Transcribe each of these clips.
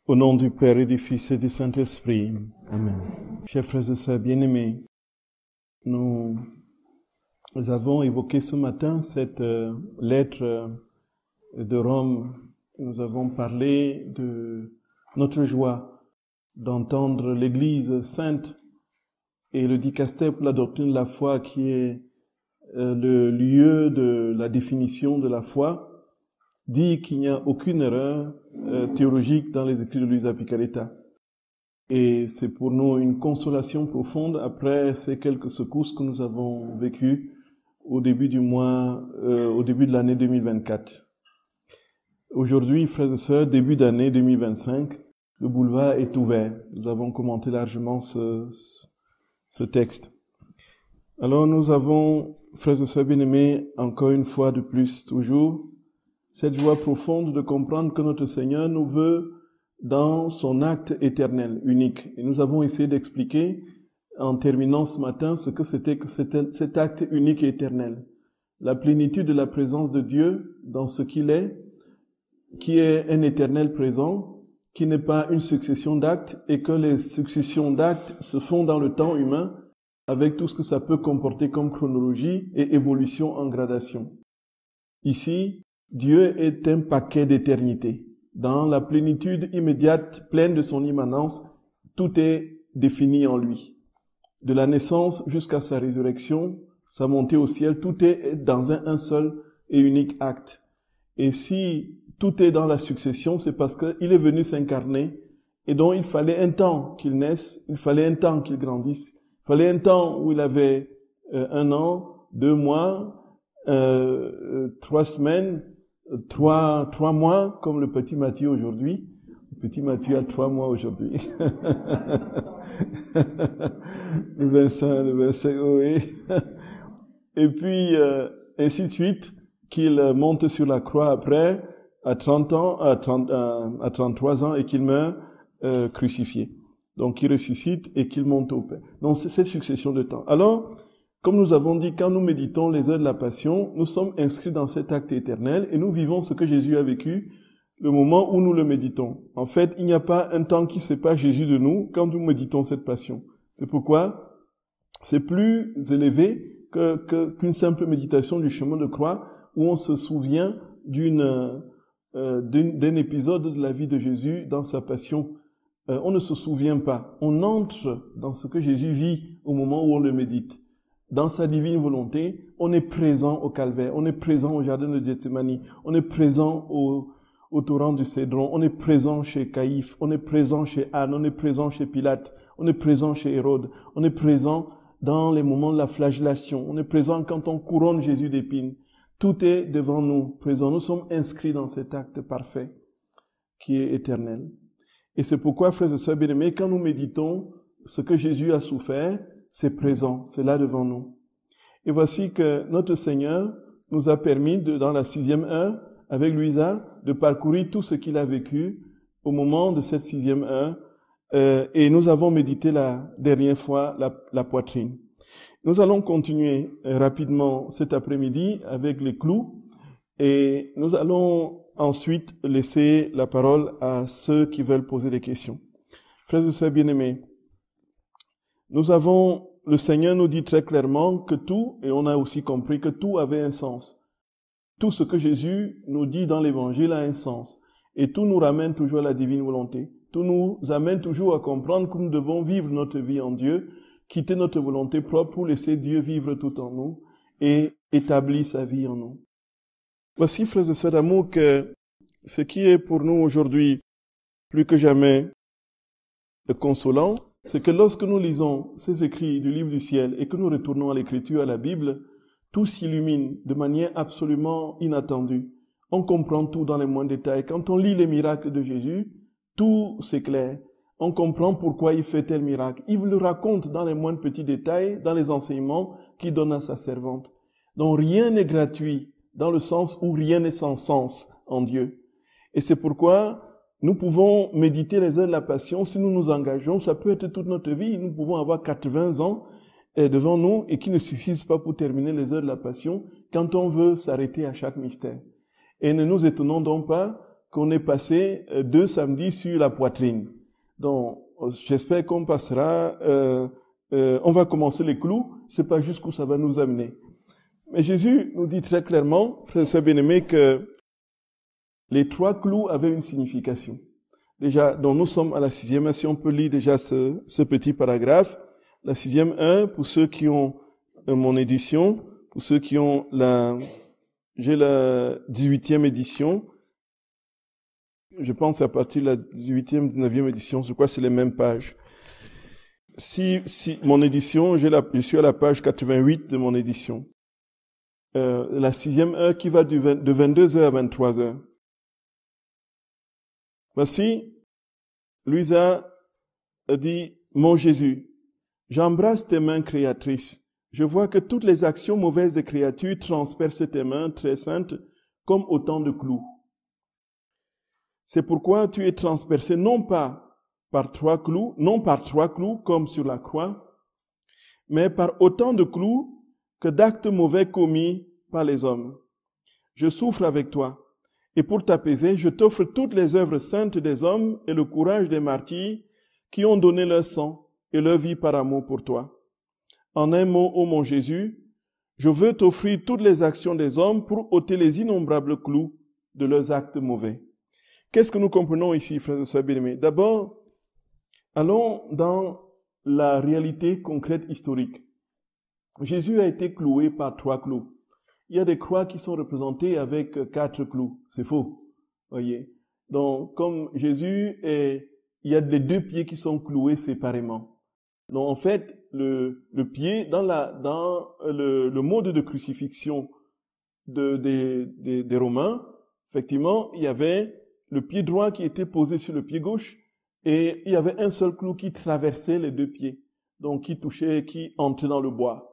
Au nom du Père et du Fils et du Saint-Esprit. Amen. Chers frères et sœurs bien-aimés, nous avons évoqué ce matin cette lettre de Rome. Nous avons parlé de notre joie d'entendre l'Église sainte et le dicaster pour la doctrine de la foi qui est le lieu de la définition de la foi, dit qu'il n'y a aucune erreur théologique dans les écrits de Luisa Picaretta. Et c'est pour nous une consolation profonde après ces quelques secousses que nous avons vécues au début du mois, au début de l'année 2024. Aujourd'hui, frères et sœurs, début d'année 2025, le boulevard est ouvert. Nous avons commenté largement ce texte. Alors nous avons, frères et sœurs bien-aimés, encore une fois de plus, toujours, cette joie profonde de comprendre que notre Seigneur nous veut dans son acte éternel, unique. Et nous avons essayé d'expliquer, en terminant ce matin, ce que c'était que cet acte unique et éternel. La plénitude de la présence de Dieu dans ce qu'il est, qui est un éternel présent, qui n'est pas une succession d'actes, et que les successions d'actes se font dans le temps humain, avec tout ce que ça peut comporter comme chronologie et évolution en gradation. Ici, Dieu est un paquet d'éternité. Dans la plénitude immédiate, pleine de son immanence, tout est défini en lui. De la naissance jusqu'à sa résurrection, sa montée au ciel, tout est dans un seul et unique acte. Et si tout est dans la succession, c'est parce qu'il est venu s'incarner et donc il fallait un temps qu'il naisse, il fallait un temps qu'il grandisse, il fallait un temps où il avait 1 an, 2 mois, 3 semaines, 3 mois, comme le petit Matthieu aujourd'hui. Le petit Matthieu a 3 mois aujourd'hui. le 25, oui. Et puis, ainsi de suite, qu'il monte sur la croix après, à 30 ans, à 33 ans, et qu'il meurt crucifié. Donc, qu'il ressuscite et qu'il monte au Père. Donc, c'est cette succession de temps. Alors, comme nous avons dit, quand nous méditons les heures de la Passion, nous sommes inscrits dans cet acte éternel et nous vivons ce que Jésus a vécu le moment où nous le méditons. En fait, il n'y a pas un temps qui sépare Jésus de nous quand nous méditons cette Passion. C'est pourquoi c'est plus élevé qu'une simple méditation du chemin de croix où on se souvient d'un épisode de la vie de Jésus dans sa Passion. On ne se souvient pas. On entre dans ce que Jésus vit au moment où on le médite. Dans sa divine volonté, on est présent au calvaire, on est présent au jardin de Gethsémani, on est présent au torrent du Cédron, on est présent chez Caïphe, on est présent chez Anne, on est présent chez Pilate, on est présent chez Hérode, on est présent dans les moments de la flagellation, on est présent quand on couronne Jésus d'épines. Tout est devant nous, présent. Nous sommes inscrits dans cet acte parfait qui est éternel. Et c'est pourquoi, frères et sœurs bien-aimés, quand nous méditons ce que Jésus a souffert, c'est présent, c'est là devant nous. Et voici que notre Seigneur nous a permis, dans la 6e heure, avec Luisa, de parcourir tout ce qu'il a vécu au moment de cette 6e heure. Et nous avons médité la dernière fois la poitrine. Nous allons continuer rapidement cet après-midi avec les clous. Et nous allons ensuite laisser la parole à ceux qui veulent poser des questions. Frères et sœurs bien-aimés, le Seigneur nous dit très clairement que tout, et on a aussi compris que tout avait un sens. Tout ce que Jésus nous dit dans l'Évangile a un sens. Et tout nous ramène toujours à la divine volonté. Tout nous amène toujours à comprendre que nous devons vivre notre vie en Dieu, quitter notre volonté propre pour laisser Dieu vivre tout en nous et établir sa vie en nous. Voici, frères et sœurs d'amour, que ce qui est pour nous aujourd'hui plus que jamais consolant, c'est que lorsque nous lisons ces écrits du livre du ciel et que nous retournons à l'écriture, à la Bible, tout s'illumine de manière absolument inattendue. On comprend tout dans les moindres détails. Quand on lit les miracles de Jésus, tout s'éclaire. On comprend pourquoi il fait tel miracle. Il le raconte dans les moindres petits détails, dans les enseignements qu'il donne à sa servante. Donc rien n'est gratuit, dans le sens où rien n'est sans sens en Dieu. Et c'est pourquoi nous pouvons méditer les heures de la Passion si nous nous engageons. Ça peut être toute notre vie. Nous pouvons avoir 80 ans devant nous et qui ne suffisent pas pour terminer les heures de la Passion quand on veut s'arrêter à chaque mystère. Et ne nous étonnons donc pas qu'on est passé 2 samedis sur la poitrine. Donc, j'espère qu'on passera, on va commencer les clous, c'est pas jusqu'où ça va nous amener. Mais Jésus nous dit très clairement, frères et sœurs bien-aimés, que les 3 clous avaient une signification. Déjà, donc nous sommes à la 6e, si on peut lire déjà ce petit paragraphe. La 6e 1, pour ceux qui ont mon édition, pour ceux qui ont j'ai la 18e édition. Je pense à partir de la 18e, 19e édition, je crois que c'est les mêmes pages. Si mon édition, je suis à la page 88 de mon édition. La 6e heure qui va de 22h à 23h. Voici, Louisa a dit, mon Jésus, j'embrasse tes mains créatrices. Je vois que toutes les actions mauvaises des créatures transpercent tes mains très saintes comme autant de clous. C'est pourquoi tu es transpercé non par 3 clous comme sur la croix, mais par autant de clous que d'actes mauvais commis par les hommes. Je souffre avec toi, et pour t'apaiser, je t'offre toutes les œuvres saintes des hommes et le courage des martyrs qui ont donné leur sang et leur vie par amour pour toi. En un mot, ô mon Jésus, je veux t'offrir toutes les actions des hommes pour ôter les innombrables clous de leurs actes mauvais. Qu'est-ce que nous comprenons ici, frères et sœurs bien-aimés? D'abord, allons dans la réalité concrète historique. Jésus a été cloué par 3 clous. Il y a des croix qui sont représentées avec 4 clous. C'est faux. Voyez. Donc, comme Jésus il y a les 2 pieds qui sont cloués séparément. Donc, en fait, le pied, dans le mode de crucifixion des Romains, effectivement, il y avait le pied droit qui était posé sur le pied gauche et il y avait un seul clou qui traversait les 2 pieds. Donc, qui entrait dans le bois.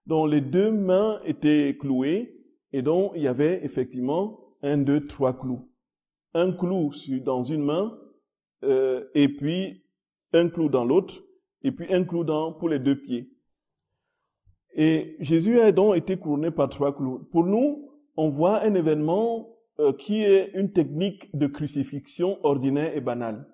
Donc, les 2 mains étaient clouées et donc, il y avait effectivement 1, 2, 3 clous. Un clou dans une main et puis un clou dans l'autre et puis un clou pour les 2 pieds. Et Jésus a donc été couronné par 3 clous. Pour nous, on voit un événement qui est une technique de crucifixion ordinaire et banale.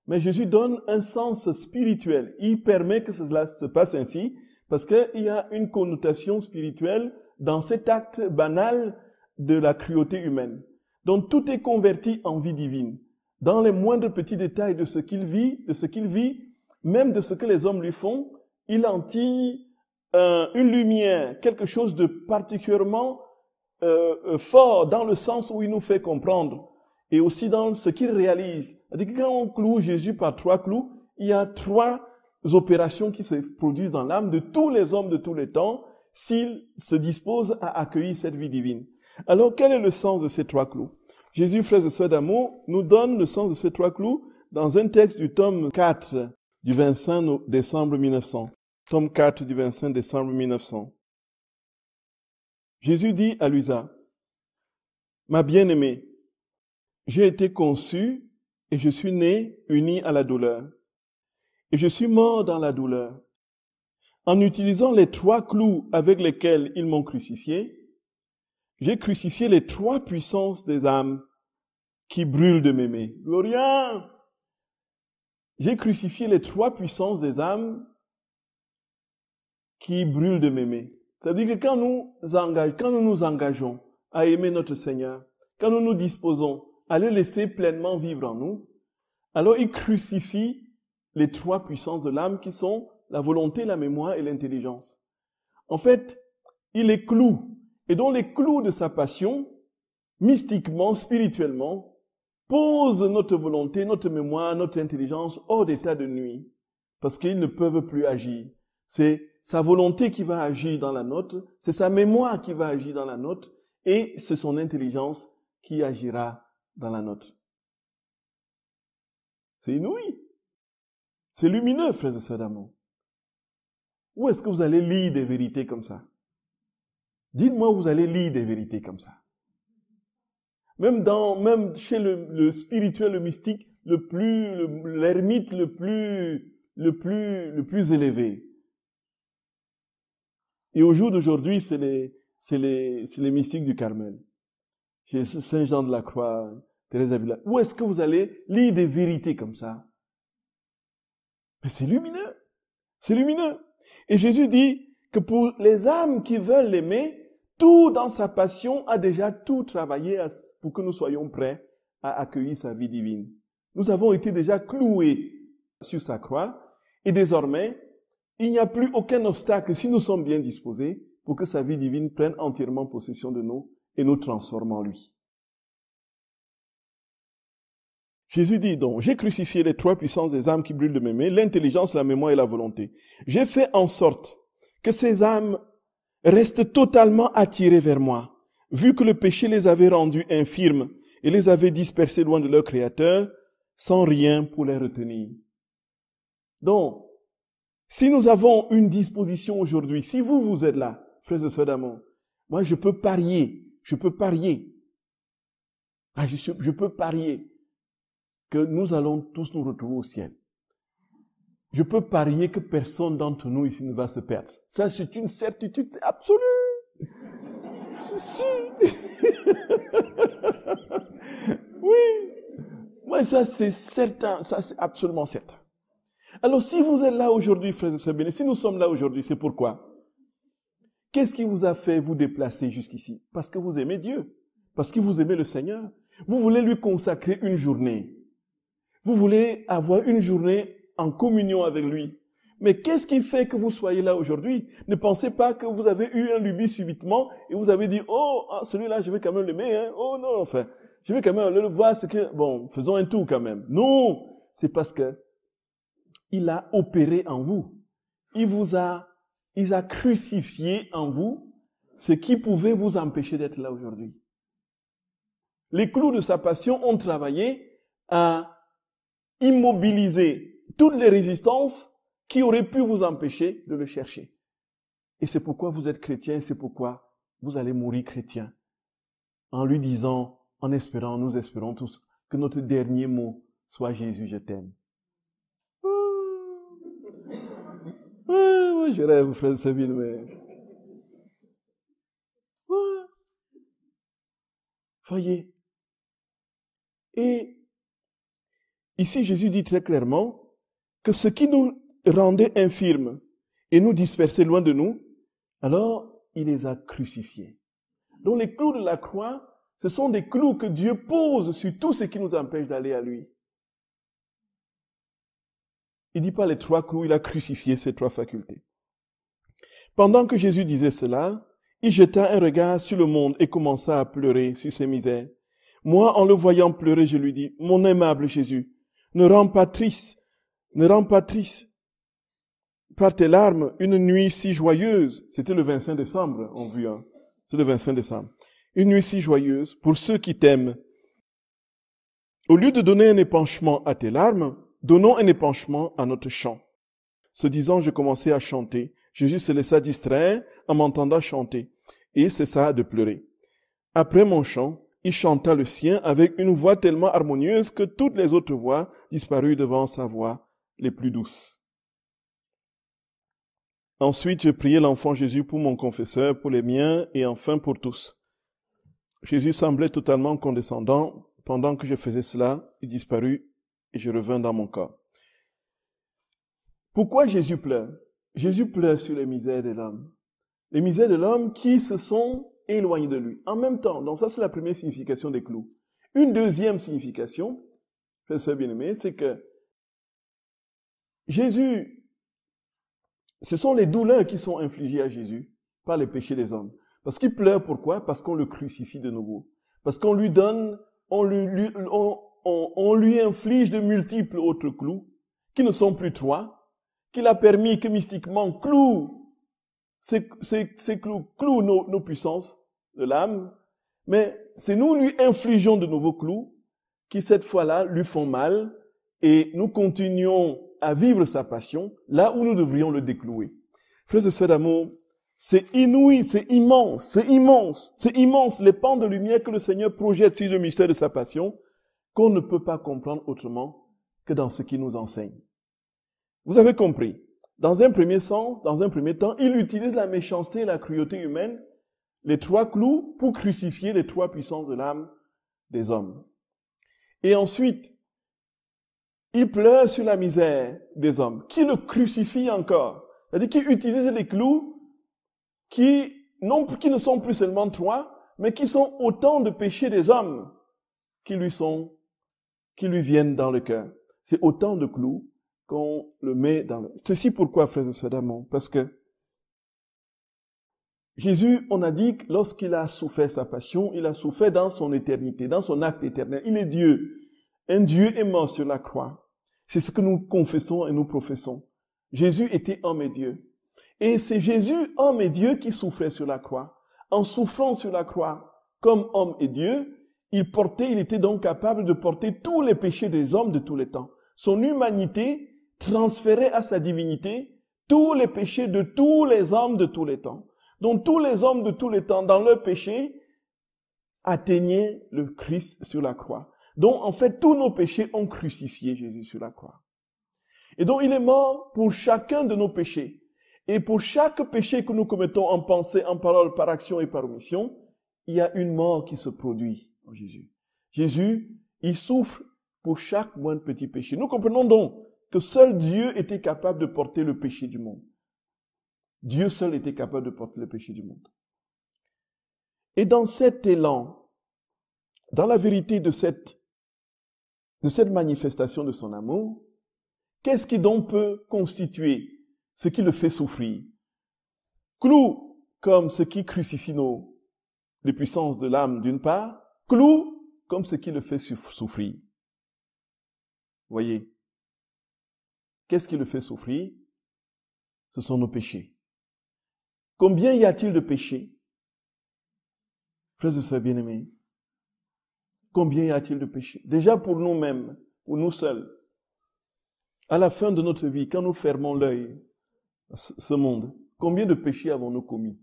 Mais Jésus donne un sens spirituel. Il permet que cela se passe ainsi parce qu'il y a une connotation spirituelle dans cet acte banal de la cruauté humaine. Donc tout est converti en vie divine. Dans les moindres petits détails de ce qu'il vit, même de ce que les hommes lui font, il en tire une lumière, quelque chose de particulièrement fort dans le sens où il nous fait comprendre et aussi dans ce qu'il réalise. C'est-à-dire que quand on cloue Jésus par 3 clous, il y a 3 opérations qui se produisent dans l'âme de tous les hommes de tous les temps s'ils se disposent à accueillir cette vie divine. Alors, quel est le sens de ces 3 clous? Jésus, frères et sœurs d'amour, nous donne le sens de ces 3 clous dans un texte du tome 4 du 25 décembre 1900. Tome 4 du 25 décembre 1900. Jésus dit à Louisa, « Ma bien-aimée, j'ai été conçu et je suis né uni à la douleur. Et je suis mort dans la douleur. En utilisant les 3 clous avec lesquels ils m'ont crucifié, j'ai crucifié les 3 puissances des âmes qui brûlent de m'aimer. » Gloria! J'ai crucifié les 3 puissances des âmes qui brûlent de m'aimer. C'est-à-dire que quand nous nous engageons à aimer notre Seigneur, quand nous nous disposons à le laisser pleinement vivre en nous, alors il crucifie les 3 puissances de l'âme qui sont la volonté, la mémoire et l'intelligence. En fait, il les cloue. Et donc les clous de sa passion, mystiquement, spirituellement, posent notre volonté, notre mémoire, notre intelligence hors d'état de nuit. Parce qu'ils ne peuvent plus agir. C'est sa volonté qui va agir dans la nôtre, c'est sa mémoire qui va agir dans la nôtre, et c'est son intelligence qui agira dans la nôtre. C'est inouï. C'est lumineux, frères et sœurs d'amour. Où est-ce que vous allez lire des vérités comme ça? Dites-moi où vous allez lire des vérités comme ça. Même chez le spirituel, le mystique, l'ermite le plus élevé. Et au jour d'aujourd'hui, c'est les mystiques du Carmel. Chez Saint Jean de la Croix, Thérèse d'Avila, où est-ce que vous allez lire des vérités comme ça? Mais c'est lumineux. C'est lumineux. Et Jésus dit que pour les âmes qui veulent l'aimer, tout dans sa passion a déjà tout travaillé pour que nous soyons prêts à accueillir sa vie divine. Nous avons été déjà cloués sur sa croix et désormais, il n'y a plus aucun obstacle si nous sommes bien disposés pour que sa vie divine prenne entièrement possession de nous et nous transforme en lui. Jésus dit donc, j'ai crucifié les trois puissances des âmes qui brûlent de m'aimer, l'intelligence, la mémoire et la volonté. J'ai fait en sorte que ces âmes restent totalement attirées vers moi, vu que le péché les avait rendues infirmes et les avait dispersées loin de leur Créateur, sans rien pour les retenir. Donc, si nous avons une disposition aujourd'hui, si vous êtes là, frères et sœurs d'amour, moi je peux parier, je peux parier que nous allons tous nous retrouver au ciel. Je peux parier que personne d'entre nous ici ne va se perdre. Ça, c'est une certitude, c'est absolu. C'est sûr. Oui. Moi, ça, c'est certain. Ça, c'est absolument certain. Alors, si vous êtes là aujourd'hui, frères et sœurs bien-aimés, si nous sommes là aujourd'hui, c'est pourquoi? Qu'est-ce qui vous a fait vous déplacer jusqu'ici? Parce que vous aimez Dieu. Parce que vous aimez le Seigneur. Vous voulez lui consacrer une journée. Vous voulez avoir une journée en communion avec lui. Mais qu'est-ce qui fait que vous soyez là aujourd'hui? Ne pensez pas que vous avez eu un lubie subitement et vous avez dit, oh, celui-là, je vais quand même l'aimer, hein. Oh non, enfin, je vais quand même le voir, c'est que, bon, faisons un tour quand même. Non, c'est parce que il a opéré en vous. Il a crucifié en vous ce qui pouvait vous empêcher d'être là aujourd'hui. Les clous de sa passion ont travaillé à immobiliser toutes les résistances qui auraient pu vous empêcher de le chercher. Et c'est pourquoi vous êtes chrétien, c'est pourquoi vous allez mourir chrétien. En lui disant, en espérant, nous espérons tous, que notre dernier mot soit Jésus, je t'aime. Moi, je rêve, frère Sabine, mais... Voyez. Et ici, Jésus dit très clairement que ce qui nous rendait infirmes et nous dispersait loin de nous, alors il les a crucifiés. Donc les clous de la croix, ce sont des clous que Dieu pose sur tout ce qui nous empêche d'aller à lui. Il ne dit pas les trois clous, il a crucifié ces trois facultés. Pendant que Jésus disait cela, il jeta un regard sur le monde et commença à pleurer sur ses misères. Moi, en le voyant pleurer, je lui dis, mon aimable Jésus, ne rends pas triste par tes larmes une nuit si joyeuse. C'était le 25 décembre, on vit, hein. C'est le 25 décembre. Une nuit si joyeuse pour ceux qui t'aiment. Au lieu de donner un épanchement à tes larmes, donnons un épanchement à notre chant. Ce disant, je commençai à chanter. Jésus se laissa distraire en m'entendant chanter et cessa de pleurer. Après mon chant, il chanta le sien avec une voix tellement harmonieuse que toutes les autres voix disparurent devant sa voix les plus douces. Ensuite, je priai l'enfant Jésus pour mon confesseur, pour les miens et enfin pour tous. Jésus semblait totalement condescendant. Pendant que je faisais cela, il disparut et je revins dans mon corps. Pourquoi Jésus pleure? Jésus pleure sur les misères de l'homme. Les misères de l'homme qui se sont éloignés de lui. En même temps, donc ça c'est la première signification des clous. Une deuxième signification, frères et bien-aimés, c'est que Jésus, ce sont les douleurs qui sont infligées à Jésus par les péchés des hommes. Parce qu'il pleure, pourquoi? Parce qu'on le crucifie de nouveau. Parce qu'on lui donne, on lui inflige de multiples autres clous, qui ne sont plus trois, qu'il a permis que mystiquement ces clous clouent nos puissances de l'âme, mais c'est nous lui infligeons de nouveaux clous, qui cette fois-là lui font mal, et nous continuons à vivre sa passion, là où nous devrions le déclouer. Frères et sœurs d'amour, c'est inouï, c'est immense les pans de lumière que le Seigneur projette sur le mystère de sa passion, qu'on ne peut pas comprendre autrement que dans ce qu'il nous enseigne. Vous avez compris. Dans un premier sens, dans un premier temps, il utilise la méchanceté et la cruauté humaine, les trois clous, pour crucifier les trois puissances de l'âme des hommes. Et ensuite, il pleure sur la misère des hommes, qui le crucifient encore. C'est-à-dire qu'il utilise les clous qui ne sont plus seulement 3, mais qui sont autant de péchés des hommes qui lui viennent dans le cœur. C'est autant de clous qu'on le met dans le... Ceci pourquoi, frères et sœurs d'amour? Parce que Jésus, on a dit que lorsqu'il a souffert sa passion, il a souffert dans son éternité, dans son acte éternel. Il est Dieu. Un Dieu est mort sur la croix. C'est ce que nous confessons et nous professons. Jésus était homme et Dieu. Et c'est Jésus, homme et Dieu, qui souffrait sur la croix. En souffrant sur la croix comme homme et Dieu, il était donc capable de porter tous les péchés des hommes de tous les temps. Son humanité transférait à sa divinité tous les péchés de tous les hommes de tous les temps. Donc tous les hommes de tous les temps, dans leur péché, atteignaient le Christ sur la croix. Donc en fait, tous nos péchés ont crucifié Jésus sur la croix. Et donc il est mort pour chacun de nos péchés. Et pour chaque péché que nous commettons en pensée, en parole, par action et par omission, il y a une mort qui se produit en Jésus. Jésus, il souffre pour chaque moindre petit péché. Nous comprenons donc que seul Dieu était capable de porter le péché du monde. Dieu seul était capable de porter le péché du monde. Et dans cet élan, dans la vérité de cette manifestation de son amour, qu'est-ce qui donc peut constituer ce qui le fait souffrir? Clou comme ce qui crucifie les puissances de l'âme d'une part, clou comme ce qui le fait souffrir. Voyez, qu'est-ce qui le fait souffrir? Ce sont nos péchés. Combien y a-t-il de péchés? Frères et sœurs bien-aimés, combien y a-t-il de péchés? Déjà pour nous-mêmes, pour nous seuls. À la fin de notre vie, quand nous fermons l'œil à ce monde, combien de péchés avons-nous commis?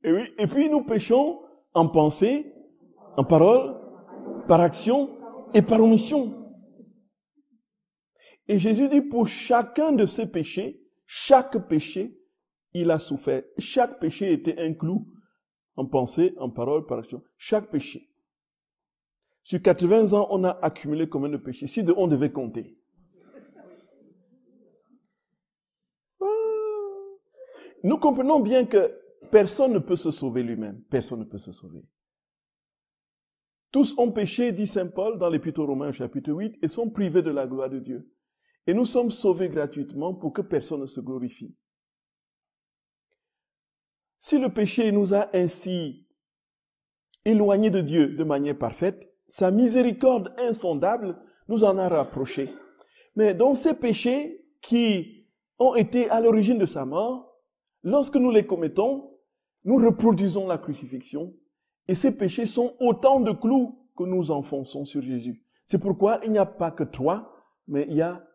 Et oui, et puis nous péchons en pensée, en parole, par action et par omission. Et Jésus dit, pour chacun de ces péchés, chaque péché, il a souffert. Chaque péché était un clou en pensée, en parole, par action. Chaque péché. Sur 80 ans, on a accumulé combien de péchés? Si on devait compter. Nous comprenons bien que personne ne peut se sauver lui-même. Personne ne peut se sauver. Tous ont péché, dit saint Paul dans l'Épître aux Romains, chapitre 8, et sont privés de la gloire de Dieu. Et nous sommes sauvés gratuitement pour que personne ne se glorifie. Si le péché nous a ainsi éloignés de Dieu de manière parfaite, sa miséricorde insondable nous en a rapprochés. Mais donc ces péchés qui ont été à l'origine de sa mort, lorsque nous les commettons, nous reproduisons la crucifixion. Et ces péchés sont autant de clous que nous enfonçons sur Jésus. C'est pourquoi il n'y a pas que 3, mais il y a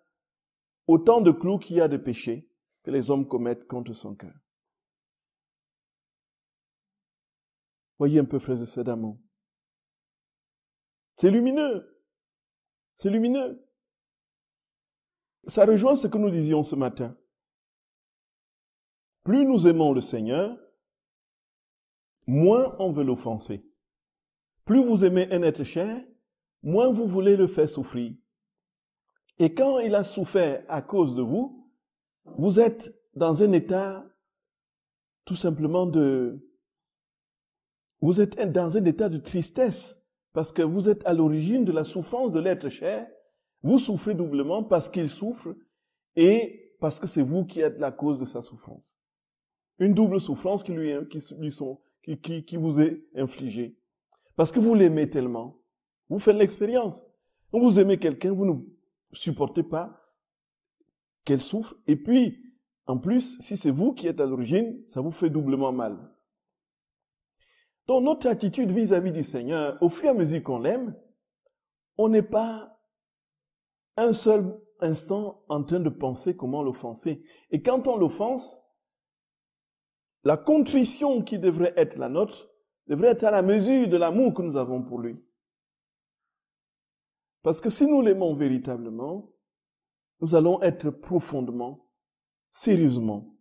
autant de clous qu'il y a de péchés que les hommes commettent contre son cœur. Voyez un peu, frères et sœurs d'amour. C'est lumineux. C'est lumineux. Ça rejoint ce que nous disions ce matin. Plus nous aimons le Seigneur, moins on veut l'offenser. Plus vous aimez un être cher, moins vous voulez le faire souffrir. Et quand il a souffert à cause de vous, vous êtes dans un état tout simplement vous êtes dans un état de tristesse parce que vous êtes à l'origine de la souffrance de l'être cher. Vous souffrez doublement parce qu'il souffre et parce que c'est vous qui êtes la cause de sa souffrance. Une double souffrance qui vous est infligée. Parce que vous l'aimez tellement. Vous faites l'expérience. Quand vous aimez quelqu'un, vous ne supportez pas qu'elle souffre. Et puis, en plus, si c'est vous qui êtes à l'origine, ça vous fait doublement mal. Donc, notre attitude vis-à-vis du Seigneur, au fur et à mesure qu'on l'aime, on n'est pas un seul instant en train de penser comment l'offenser. Et quand on l'offense, la contrition qui devrait être la nôtre devrait être à la mesure de l'amour que nous avons pour lui. Parce que si nous l'aimons véritablement, nous allons être profondément, sérieusement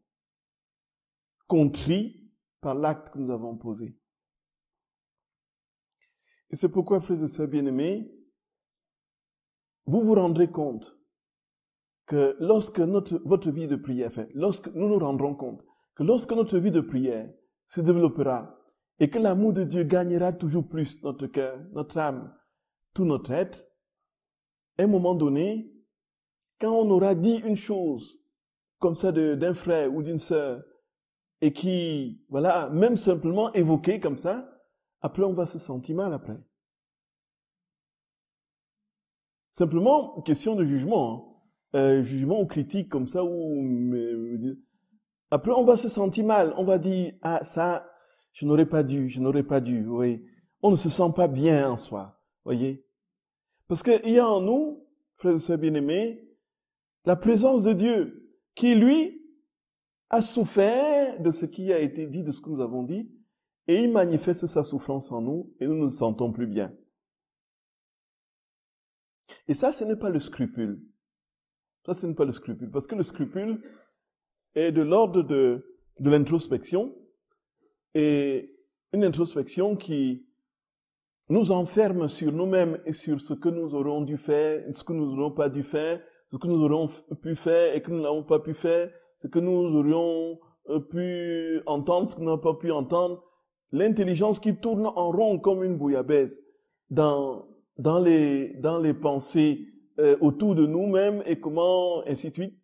contrits par l'acte que nous avons posé. Et c'est pourquoi, frères et sœurs bien-aimés, vous vous rendrez compte que lorsque votre vie de prière, lorsque nous nous rendrons compte que lorsque notre vie de prière se développera et que l'amour de Dieu gagnera toujours plus notre cœur, notre âme, tout notre être, à un moment donné, quand on aura dit une chose comme ça d'un frère ou d'une sœur et qui, voilà, même simplement évoqué comme ça, après on va se sentir mal après. Simplement, question de jugement, jugement ou critique comme ça, après on va se sentir mal, on va dire, ah ça, je n'aurais pas dû, oui. On ne se sent pas bien en soi, voyez. Parce qu'il y a en nous, frères et sœurs bien-aimés, la présence de Dieu, qui lui a souffert de ce qui a été dit, de ce que nous avons dit, et il manifeste sa souffrance en nous, et nous ne nous sentons plus bien. Et ça, ce n'est pas le scrupule. Ça, ce n'est pas le scrupule. Parce que le scrupule est de l'ordre de l'introspection, et une introspection qui nous enferme sur nous-mêmes et sur ce que nous aurons dû faire, ce que nous n'aurons pas dû faire, ce que nous aurions pu faire et que nous n'avons pas pu faire, ce que nous aurions pu entendre, ce que nous n'avons pas pu entendre. L'intelligence qui tourne en rond comme une bouillabaisse dans les pensées autour de nous-mêmes et comment, ainsi de suite.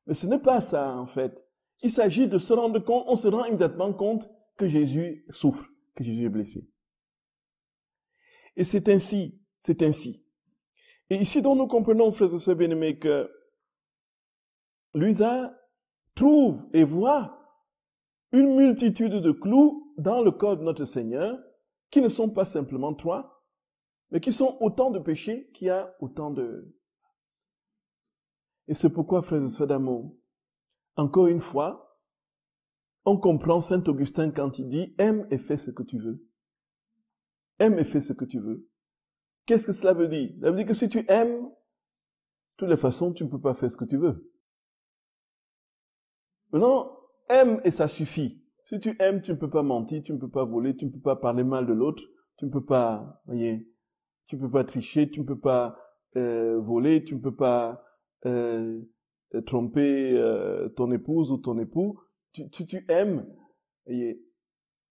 Mais ce n'est pas ça, en fait. Il s'agit de se rendre compte, on se rend immédiatement compte que Jésus souffre, que Jésus est blessé. Et c'est ainsi. Et ici, donc, nous comprenons, frères et sœurs bien-aimés, que Luisa trouve et voit une multitude de clous dans le corps de notre Seigneur, qui ne sont pas simplement 3, mais qui sont autant de péchés qu'il y a autant de... Et c'est pourquoi, frères et sœurs d'amour, encore une fois, on comprend Saint Augustin quand il dit « Aime et fais ce que tu veux ». Aime et fais ce que tu veux. Qu'est-ce que cela veut dire? Ça veut dire que si tu aimes, de toutes les façons, tu ne peux pas faire ce que tu veux. Maintenant, aime et ça suffit. Si tu aimes, tu ne peux pas mentir, tu ne peux pas voler, tu ne peux pas parler mal de l'autre, tu ne peux pas, voyez, tu ne peux pas tricher, tu ne peux pas voler, tu ne peux pas tromper ton épouse ou ton époux. Tu aimes, voyez,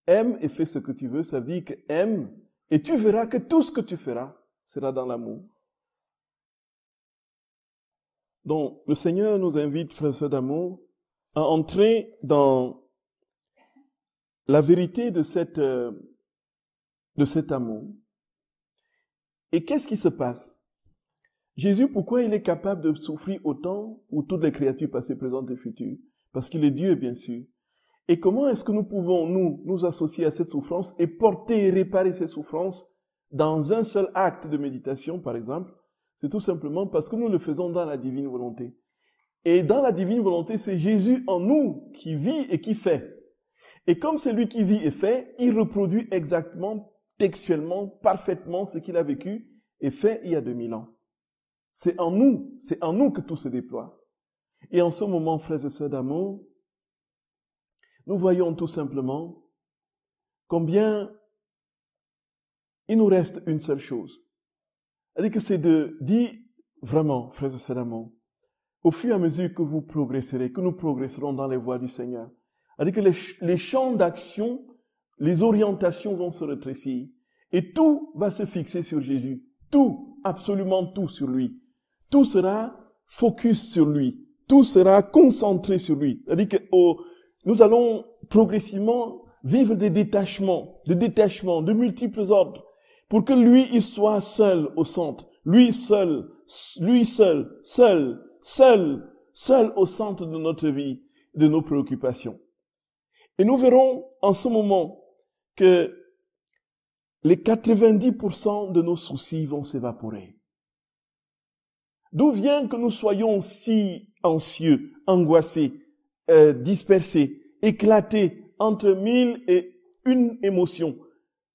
aime et fais ce que tu veux, ça veut dire que aime, et tu verras que tout ce que tu feras sera dans l'amour. Donc, le Seigneur nous invite, frères et sœurs d'amour, à entrer dans la vérité de cet amour. Et qu'est-ce qui se passe? Jésus, pourquoi il est capable de souffrir autant pour toutes les créatures passées, présentes et futures? Parce qu'il est Dieu, bien sûr. Et comment est-ce que nous pouvons, nous associer à cette souffrance et porter et réparer ces souffrances dans un seul acte de méditation, par exemple? C'est tout simplement parce que nous le faisons dans la divine volonté. Et dans la divine volonté, c'est Jésus en nous qui vit et qui fait. Et comme c'est lui qui vit et fait, il reproduit exactement, textuellement, parfaitement ce qu'il a vécu et fait il y a 2000 ans. C'est en nous que tout se déploie. Et en ce moment, frères et sœurs d'amour, nous voyons tout simplement combien il nous reste une seule chose. C'est-à-dire que c'est de dire vraiment, frères et sœurs d'amour, au fur et à mesure que vous progresserez, que nous progresserons dans les voies du Seigneur, c'est-à-dire que les champs d'action, les orientations vont se rétrécir et tout va se fixer sur Jésus. Tout, absolument tout sur lui. Tout sera focus sur lui. Tout sera concentré sur lui. C'est-à-dire que nous allons progressivement vivre des détachements, de multiples ordres, pour que lui, il soit seul au centre. Lui seul au centre de notre vie, de nos préoccupations. Et nous verrons en ce moment que les 90% de nos soucis vont s'évaporer. D'où vient que nous soyons si anxieux, angoissés, dispersés, éclatés entre 1001 émotions?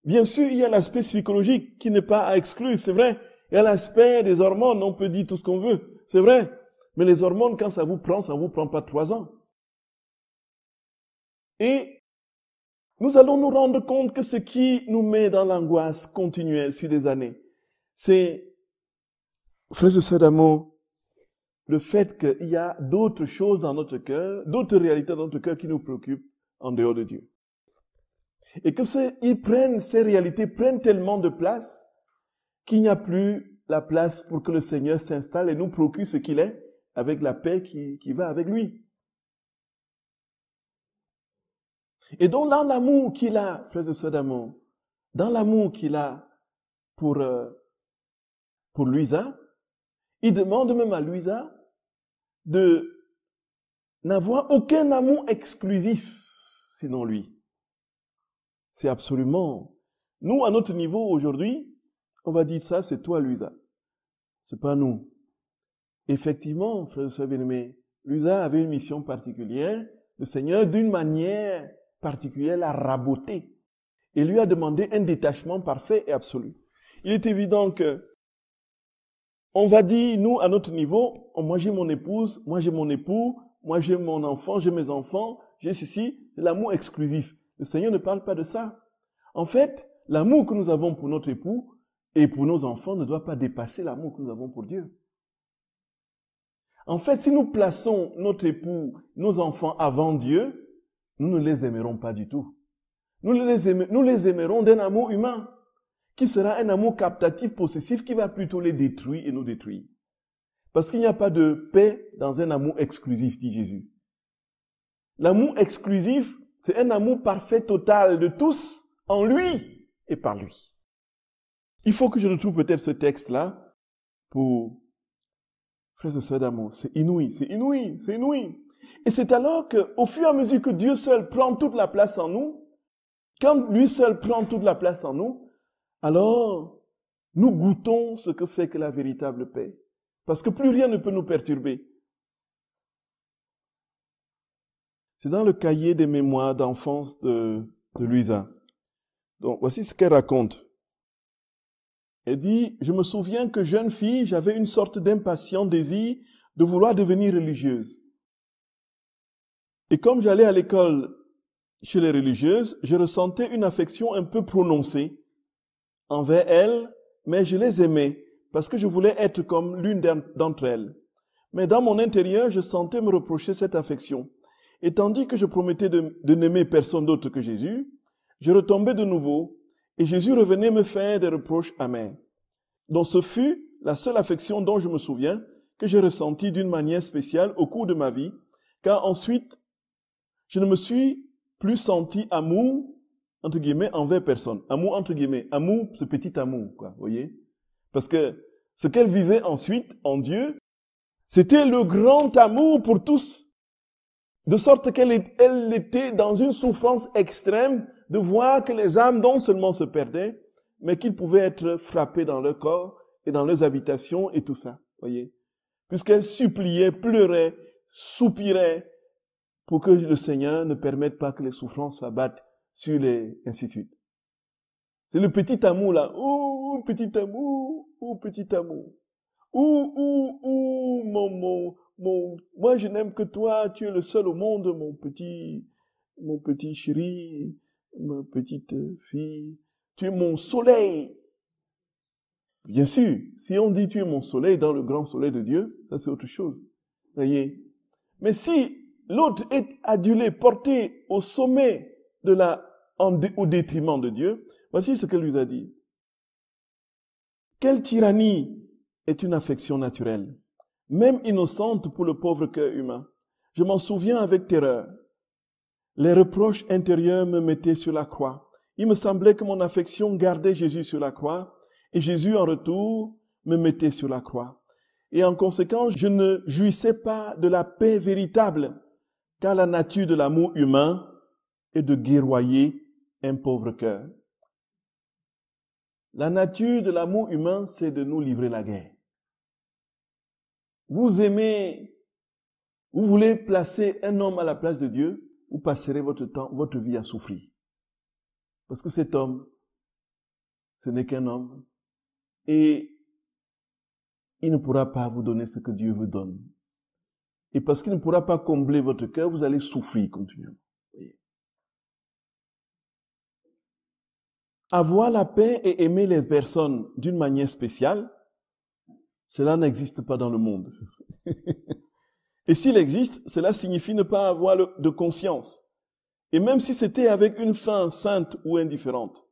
Bien sûr, il y a l'aspect psychologique qui n'est pas à exclure, c'est vrai. Il y a l'aspect des hormones, on peut dire tout ce qu'on veut, c'est vrai. Mais les hormones, quand ça vous prend pas 3 ans. Et nous allons nous rendre compte que ce qui nous met dans l'angoisse continuelle sur des années, c'est, frères et sœurs d'amour, le fait qu'il y a d'autres choses dans notre cœur, d'autres réalités dans notre cœur qui nous préoccupent en dehors de Dieu. Et que ces réalités prennent tellement de place qu'il n'y a plus la place pour que le Seigneur s'installe et nous procure ce qu'il est, avec la paix qui va avec lui. Et donc, dans l'amour qu'il a, frères et sœurs d'amour, dans l'amour qu'il a pour Louisa, il demande même à Louisa de n'avoir aucun amour exclusif, sinon lui. C'est absolument... Nous, à notre niveau aujourd'hui, on va dire ça, c'est toi, Louisa. C'est pas nous. Effectivement, frères et sœurs bien-aimés, Louisa avait une mission particulière. Le Seigneur, d'une manière particulière, l'a rabotée et lui a demandé un détachement parfait et absolu. Il est évident que on va dire, nous, à notre niveau, moi j'ai mon épouse, moi j'ai mon époux, moi j'ai mon enfant, j'ai mes enfants, j'ai ceci, l'amour exclusif. Le Seigneur ne parle pas de ça. En fait, l'amour que nous avons pour notre époux et pour nos enfants ne doit pas dépasser l'amour que nous avons pour Dieu. En fait, si nous plaçons notre époux, nos enfants avant Dieu, nous ne les aimerons pas du tout. Nous les aimerons d'un amour humain, qui sera un amour captatif, possessif, qui va plutôt les détruire et nous détruire. Parce qu'il n'y a pas de paix dans un amour exclusif, dit Jésus. L'amour exclusif, c'est un amour parfait, total de tous, en lui et par lui. Il faut que je retrouve peut-être ce texte-là pour... Frères et sœurs d'amour, c'est inouï, c'est inouï, c'est inouï. Et c'est alors qu'au fur et à mesure que Dieu seul prend toute la place en nous, quand lui seul prend toute la place en nous, alors nous goûtons ce que c'est que la véritable paix. Parce que plus rien ne peut nous perturber. C'est dans le cahier des mémoires d'enfance de Louisa. Donc voici ce qu'elle raconte. Elle dit, je me souviens que jeune fille, j'avais une sorte d'impatient désir de vouloir devenir religieuse. Et comme j'allais à l'école chez les religieuses, je ressentais une affection un peu prononcée envers elles, mais je les aimais parce que je voulais être comme l'une d'entre elles. Mais dans mon intérieur, je sentais me reprocher cette affection. Et tandis que je promettais de n'aimer personne d'autre que Jésus, je retombais de nouveau et Jésus revenait me faire des reproches amers. Donc ce fut la seule affection dont je me souviens que j'ai ressentie d'une manière spéciale au cours de ma vie, car ensuite, je ne me suis plus senti amour, entre guillemets, envers personne. Amour, entre guillemets. Amour, ce petit amour, quoi, voyez? Parce que ce qu'elle vivait ensuite en Dieu, c'était le grand amour pour tous. De sorte qu'elle était dans une souffrance extrême de voir que les âmes non seulement se perdaient, mais qu'ils pouvaient être frappés dans leur corps et dans leurs habitations et tout ça, voyez? Puisqu'elle suppliait, pleurait, soupirait pour que le Seigneur ne permette pas que les souffrances s'abattent sur les, ainsi de suite. C'est le petit amour là. Oh, petit amour, oh, petit amour. Moi je n'aime que toi, tu es le seul au monde, mon petit chéri, ma petite fille. Tu es mon soleil. Bien sûr, si on dit tu es mon soleil dans le grand soleil de Dieu, ça c'est autre chose. Voyez. Mais si l'autre est adulé, porté au sommet au détriment de Dieu, voici ce qu'elle lui a dit. Quelle tyrannie est une affection naturelle, même innocente pour le pauvre cœur humain. Je m'en souviens avec terreur. Les reproches intérieurs me mettaient sur la croix. Il me semblait que mon affection gardait Jésus sur la croix, et Jésus en retour me mettait sur la croix. Et en conséquence, je ne jouissais pas de la paix véritable, car la nature de l'amour humain est de guerroyer un pauvre cœur. La nature de l'amour humain, c'est de nous livrer la guerre. Vous aimez, vous voulez placer un homme à la place de Dieu, vous passerez votre vie à souffrir. Parce que cet homme, ce n'est qu'un homme. Et il ne pourra pas vous donner ce que Dieu vous donne. Et parce qu'il ne pourra pas combler votre cœur, vous allez souffrir continuellement. avoir la paix et aimer les personnes d'une manière spéciale, cela n'existe pas dans le monde. Et s'il existe, cela signifie ne pas avoir de conscience. Et même si c'était avec une fin sainte ou indifférente.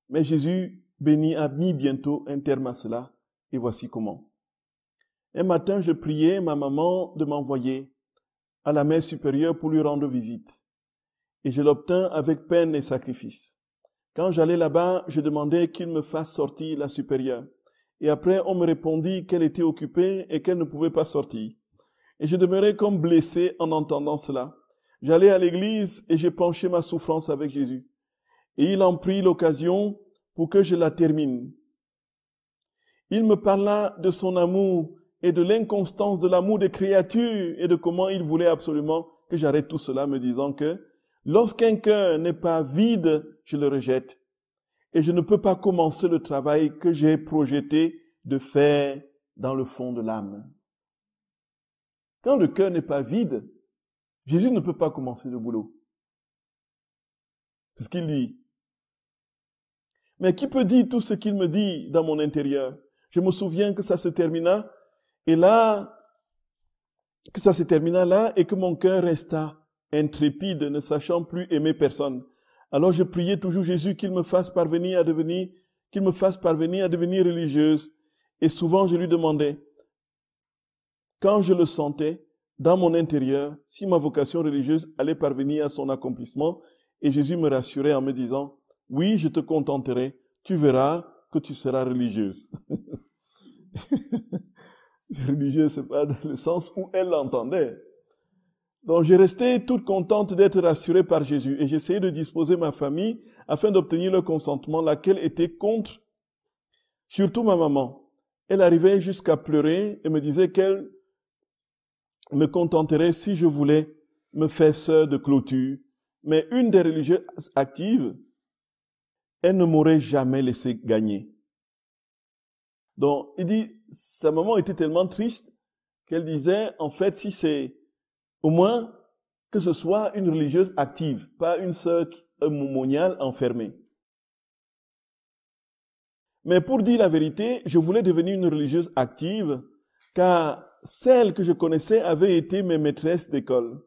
Mais Jésus béni a mis bientôt un terme à cela. Et voici comment. Un matin, je priais ma maman de m'envoyer à la mère supérieure pour lui rendre visite. Et je l'obtins avec peine et sacrifice. Quand j'allais là-bas, je demandais qu'il me fasse sortir la supérieure. Et après, on me répondit qu'elle était occupée et qu'elle ne pouvait pas sortir. Et je demeurais comme blessé en entendant cela. J'allais à l'église et j'ai penché ma souffrance avec Jésus. Et il en prit l'occasion pour que je la termine. Il me parla de son amour et de l'inconstance de l'amour des créatures et de comment il voulait absolument que j'arrête tout cela, me disant que lorsqu'un cœur n'est pas vide, je le rejette. Et je ne peux pas commencer le travail que j'ai projeté de faire dans le fond de l'âme. Quand le cœur n'est pas vide, Jésus ne peut pas commencer le boulot. C'est ce qu'il dit. Mais qui peut dire tout ce qu'il me dit dans mon intérieur? Je me souviens que ça se termina, et là, et que mon cœur resta intrépide, ne sachant plus aimer personne. Alors je priais toujours Jésus qu'il me fasse parvenir à devenir religieuse. Et souvent je lui demandais, quand je le sentais, dans mon intérieur, si ma vocation religieuse allait parvenir à son accomplissement, et Jésus me rassurait en me disant, oui, je te contenterai, tu verras que tu seras religieuse. Religieuse, c'est pas dans le sens où elle l'entendait. Donc, j'ai resté toute contente d'être rassurée par Jésus et j'essayais de disposer ma famille afin d'obtenir le consentement, laquelle était contre, surtout ma maman. Elle arrivait jusqu'à pleurer et me disait qu'elle me contenterait si je voulais me faire sœur de clôture. Mais une des religieuses actives, elle ne m'aurait jamais laissé gagner. Donc, il dit, sa maman était tellement triste qu'elle disait, en fait, si c'est au moins que ce soit une religieuse active, pas une sœur moniale enfermée. Mais pour dire la vérité, je voulais devenir une religieuse active, car celles que je connaissais avaient été mes maîtresses d'école.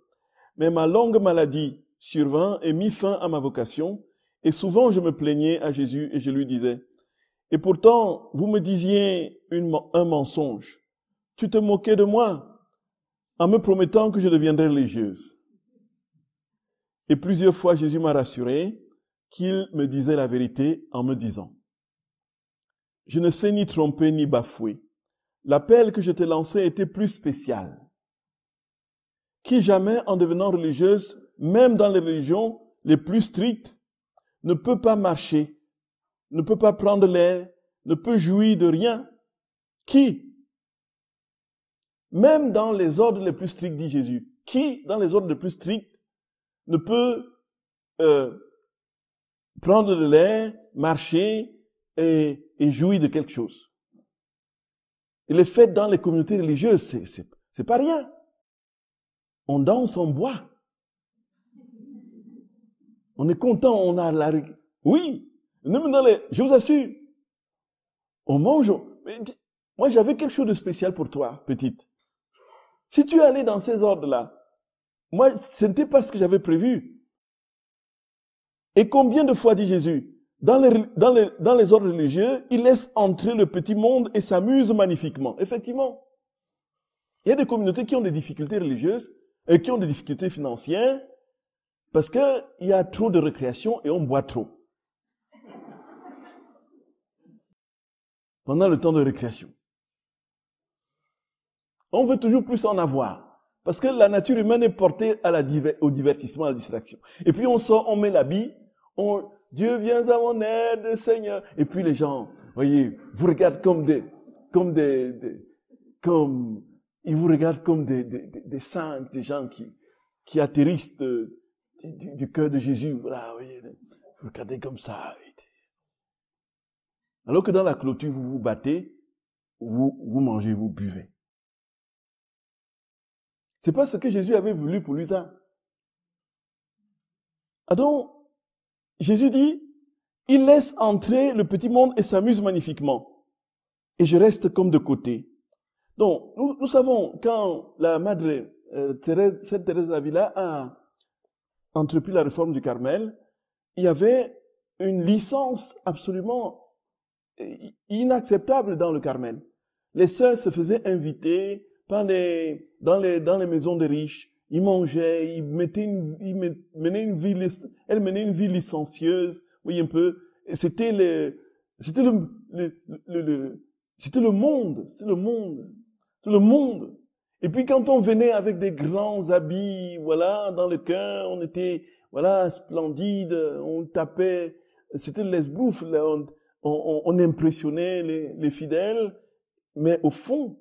Mais ma longue maladie survint et mit fin à ma vocation, et souvent je me plaignais à Jésus et je lui disais, et pourtant, vous me disiez un mensonge. Tu te moquais de moi en me promettant que je deviendrais religieuse. Et plusieurs fois, Jésus m'a rassuré qu'il me disait la vérité en me disant, je ne sais ni tromper ni bafouer. L'appel que je t'ai lancé était plus spécial. Qui jamais, en devenant religieuse, même dans les religions les plus strictes, ne peut pas marcher, ne peut pas prendre l'air, ne peut jouir de rien. Qui? Même dans les ordres les plus stricts, dit Jésus. Qui, dans les ordres les plus stricts, ne peut prendre de l'air, marcher et jouir de quelque chose? Et les fêtes dans les communautés religieuses, c'est pas rien. On danse, on boit. On est content, on a la... Oui, même dans les... Je vous assure, on mange... Moi, j'avais quelque chose de spécial pour toi, petite. Si tu allais dans ces ordres-là, moi, ce n'était pas ce que j'avais prévu. Et combien de fois, dit Jésus, dans les ordres religieux, il laisse entrer le petit monde et s'amuse magnifiquement. Effectivement. Il y a des communautés qui ont des difficultés religieuses et qui ont des difficultés financières parce qu'il y a trop de récréation et on boit trop. Pendant le temps de récréation. On veut toujours plus en avoir. Parce que la nature humaine est portée au divertissement, à la distraction. Et puis on sort, on met l'habit, Dieu viens à mon aide, Seigneur. Et puis les gens, voyez, vous regardent ils vous regardent comme des saints, des gens qui atterrissent du cœur de Jésus. Voilà, voyez, vous regardez comme ça. Alors que dans la clôture, vous vous battez, vous mangez, vous buvez. C'est pas ce que Jésus avait voulu pour lui, ça. Ah donc, Jésus dit, Il laisse entrer le petit monde et s'amuse magnifiquement. Et je reste comme de côté. Donc, nous savons, quand la Madre Sainte Thérèse d'Avila a entrepris la réforme du Carmel, il y avait une licence absolument inacceptable dans le Carmel. Les sœurs se faisaient inviter dans les maisons des riches. Ils mangeaient, elles menaient une vie licencieuse. Oui, un peu. C'était le monde. Et puis quand on venait avec des grands habits, voilà, dans le cœur, on était, voilà, splendide, on tapait, c'était l'esbrouf, on impressionnait les fidèles, mais au fond,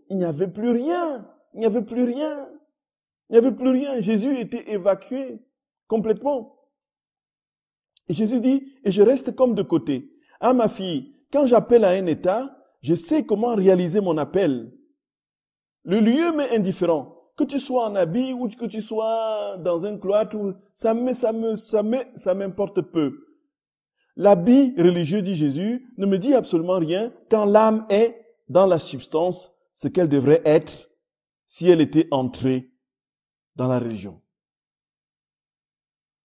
il n'y avait plus rien. Il n'y avait plus rien. Jésus était évacué complètement. Et Jésus dit, et je reste comme de côté. Ah, ma fille, quand j'appelle à un état, je sais comment réaliser mon appel. Le lieu m'est indifférent. Que tu sois en habit ou que tu sois dans un cloître, ça m'importe peu. L'habit religieux, dit Jésus, ne me dit absolument rien quand l'âme est dans la substance ce qu'elle devrait être si elle était entrée dans la religion.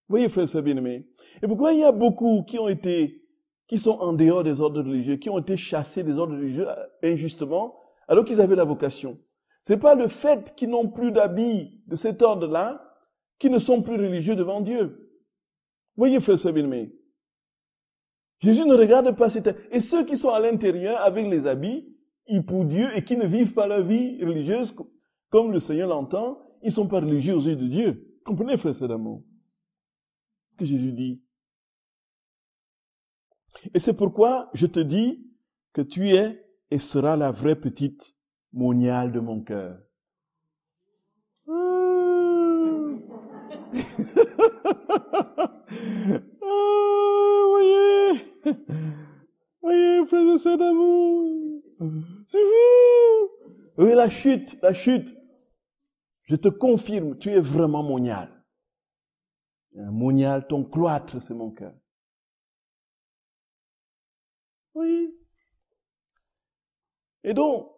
Vous voyez, frères et sœurs bien-aimés. Et pourquoi il y a beaucoup qui sont en dehors des ordres religieux, qui ont été chassés des ordres religieux injustement, alors qu'ils avaient la vocation. C'est pas le fait qu'ils n'ont plus d'habits de cet ordre-là, qui ne sont plus religieux devant Dieu. Vous voyez, frères et sœurs bien-aimés. Jésus ne regarde pas cet... Et ceux qui sont à l'intérieur avec les habits, ils pour Dieu et qui ne vivent pas leur vie religieuse comme le Seigneur l'entend, ils ne sont pas religieux aux yeux de Dieu. Comprenez, frères et sœurs d'amour, ce que Jésus dit. Et c'est pourquoi je te dis que tu es et seras la vraie petite moniale de mon cœur. Voyez, frères et sœurs d'amour, c'est vous. Oui, la chute. Je te confirme, tu es vraiment monial. Monial, ton cloître, c'est mon cœur. Oui. Et donc,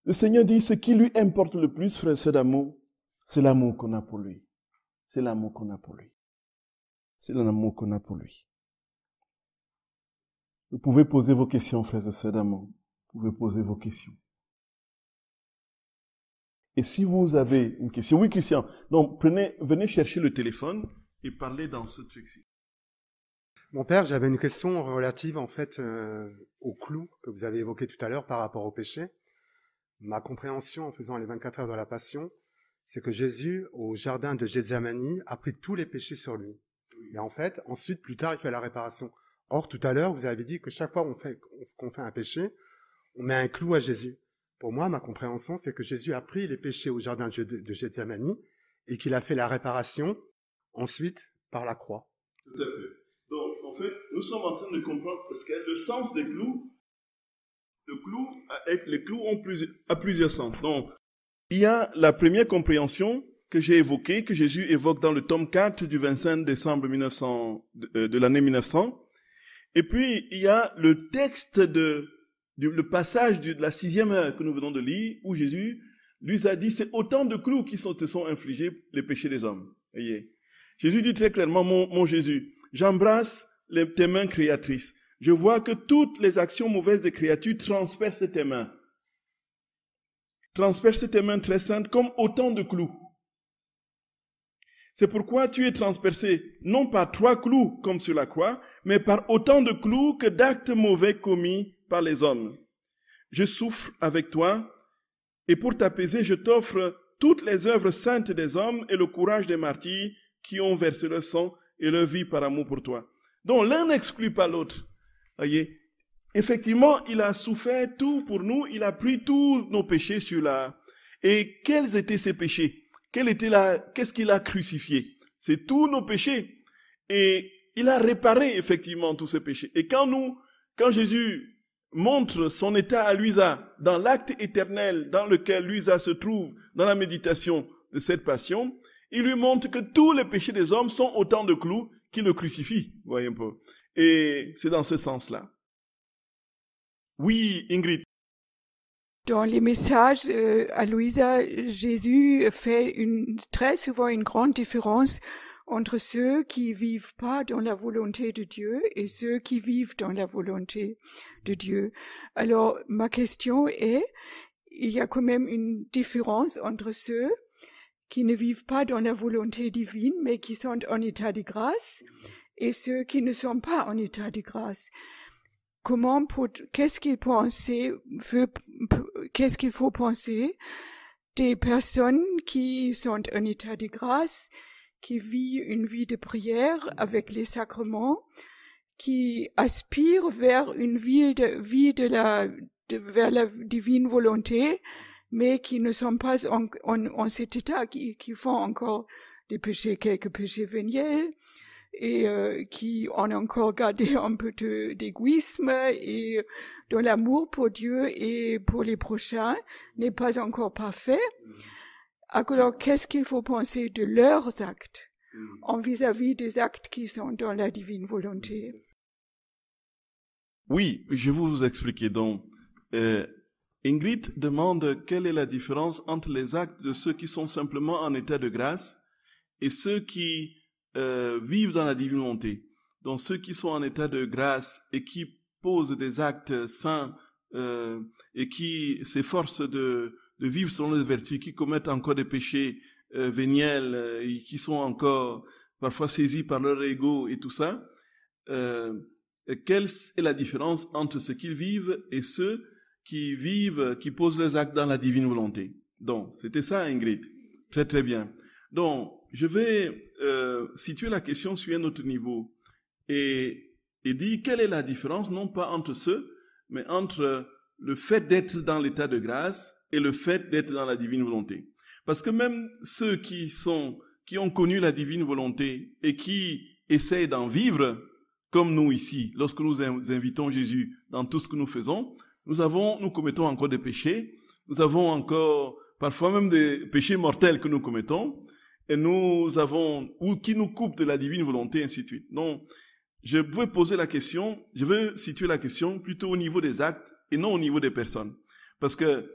le Seigneur dit, ce qui lui importe le plus, frères et sœurs d'amour, c'est l'amour qu'on a pour lui. C'est l'amour qu'on a pour lui. C'est l'amour qu'on a pour lui. Vous pouvez poser vos questions, frères et sœurs d'amour. Vous pouvez poser vos questions. Et si vous avez une question, oui, Christian, donc venez chercher le téléphone et parlez dans ce truc-ci. Mon père, j'avais une question relative en fait au clou que vous avez évoqué tout à l'heure par rapport au péché. Ma compréhension en faisant les 24 heures de la Passion, c'est que Jésus, au jardin de Gethsémani, a pris tous les péchés sur lui. Et en fait, ensuite, plus tard, il fait la réparation. Or, tout à l'heure, vous avez dit que chaque fois qu'on fait un péché, on met un clou à Jésus. Pour moi, ma compréhension, c'est que Jésus a pris les péchés au jardin de Gethsémani et qu'il a fait la réparation ensuite par la croix. Tout à fait. Donc, en fait, nous sommes en train de comprendre parce que le sens des clous, les clous ont plusieurs sens. Donc, il y a la première compréhension que j'ai évoquée, que Jésus évoque dans le tome 4 du 25 décembre de l'année 1900. Et puis, il y a le texte le passage de la 6e heure que nous venons de lire, où Jésus lui a dit, c'est autant de clous qui te sont infligés les péchés des hommes. Voyez. Jésus dit très clairement, mon Jésus, j'embrasse tes mains créatrices. Je vois que toutes les actions mauvaises des créatures transpercent tes mains. Transpercent tes mains très saintes comme autant de clous. C'est pourquoi tu es transpercé, non par 3 clous comme sur la croix, mais par autant de clous que d'actes mauvais commis par les hommes. Je souffre avec toi, et pour t'apaiser, je t'offre toutes les œuvres saintes des hommes et le courage des martyrs qui ont versé leur sang et leur vie par amour pour toi. Donc l'un n'exclut pas l'autre. Voyez, effectivement, il a souffert tout pour nous, il a pris tous nos péchés sur la... Et quels étaient ces péchés? Qu'est-ce qu'il a crucifié? C'est tous nos péchés. Et il a réparé effectivement tous ces péchés. Et quand Jésus montre son état à Luisa dans l'acte éternel dans lequel Luisa se trouve dans la méditation de cette passion, il lui montre que tous les péchés des hommes sont autant de clous qui le crucifie, vous voyez un peu. Et c'est dans ce sens-là. Oui, Ingrid. Dans les messages à Louisa, Jésus fait très souvent une grande différence entre ceux qui vivent pas dans la volonté de Dieu et ceux qui vivent dans la volonté de Dieu. Alors, ma question est, il y a quand même une différence entre ceux qui ne vivent pas dans la volonté divine, mais qui sont en état de grâce, et ceux qui ne sont pas en état de grâce. Qu'est-ce qu'il faut penser des personnes qui sont en état de grâce, qui vivent une vie de prière avec les sacrements, qui aspirent vers une vie vers la divine volonté, mais qui ne sont pas en cet état, qui font encore quelques péchés véniels, et qui ont encore gardé un peu d'égoïsme, et dont l'amour pour Dieu et pour les prochains n'est pas encore parfait. Alors, qu'est-ce qu'il faut penser de leurs actes en vis-à-vis des actes qui sont dans la divine volonté? Oui, je vais vous expliquer. Donc, Ingrid demande quelle est la différence entre les actes de ceux qui sont simplement en état de grâce et ceux qui vivent dans la divine volonté. Donc ceux qui sont en état de grâce et qui posent des actes saints et qui s'efforcent de vivre selon les vertus, qui commettent encore des péchés véniels et qui sont encore parfois saisis par leur ego et tout ça, quelle est la différence entre ceux qui vivent et ceux qui vivent, qui posent leurs actes dans la divine volonté? Donc, c'était ça, Ingrid. Très, très bien. Donc, je vais situer la question sur un autre niveau et dire quelle est la différence, non pas entre ceux, mais entre le fait d'être dans l'état de grâce et le fait d'être dans la divine volonté. Parce que même ceux qui ont connu la divine volonté et qui essayent d'en vivre, comme nous ici, lorsque nous invitons Jésus dans tout ce que nous faisons, nous commettons encore des péchés, nous avons encore parfois même des péchés mortels que nous commettons, et ou qui nous coupent de la divine volonté, ainsi de suite. Donc, je veux situer la question plutôt au niveau des actes et non au niveau des personnes. Parce que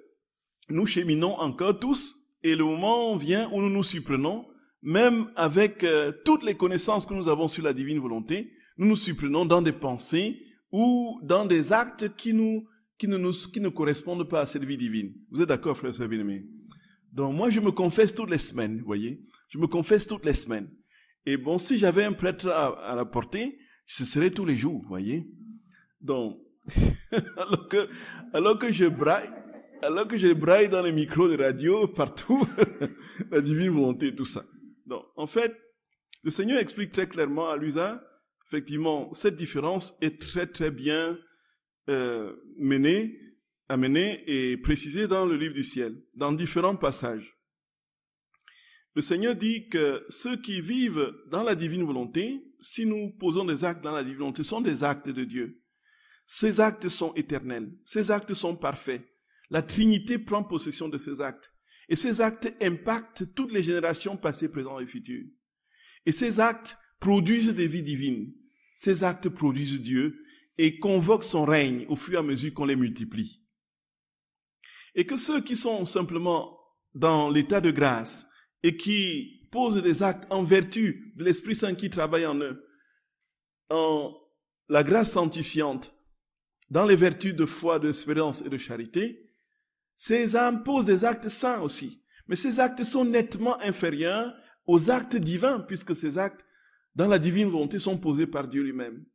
nous cheminons encore tous, et le moment vient où nous nous surprenons, même avec toutes les connaissances que nous avons sur la divine volonté, nous nous surprenons dans des pensées ou dans des actes qui ne correspondent pas à cette vie divine. Vous êtes d'accord, frère et bien-aimés? Donc moi, je me confesse toutes les semaines, vous voyez. Je me confesse toutes les semaines. Et bon, si j'avais un prêtre à la portée, ce serait tous les jours, vous voyez. Donc, alors que je braille dans les micros de radio partout, la divine volonté et tout ça. Donc, en fait, le Seigneur explique très clairement à Louisa, effectivement, cette différence est très très bien amenée et précisée dans le livre du ciel, dans différents passages. Le Seigneur dit que ceux qui vivent dans la divine volonté, si nous posons des actes dans la divine volonté, sont des actes de Dieu. Ces actes sont éternels, ces actes sont parfaits. La Trinité prend possession de ces actes. Et ces actes impactent toutes les générations passées, présentes et futures. Et ces actes produisent des vies divines. Ces actes produisent Dieu et convoquent son règne au fur et à mesure qu'on les multiplie. Et que ceux qui sont simplement dans l'état de grâce et qui posent des actes en vertu de l'Esprit Saint qui travaille en eux, en la grâce sanctifiante, dans les vertus de foi, d'espérance et de charité, ces âmes posent des actes saints aussi. Mais ces actes sont nettement inférieurs aux actes divins, puisque ces actes, dans la divine volonté, sont posés par Dieu lui-même.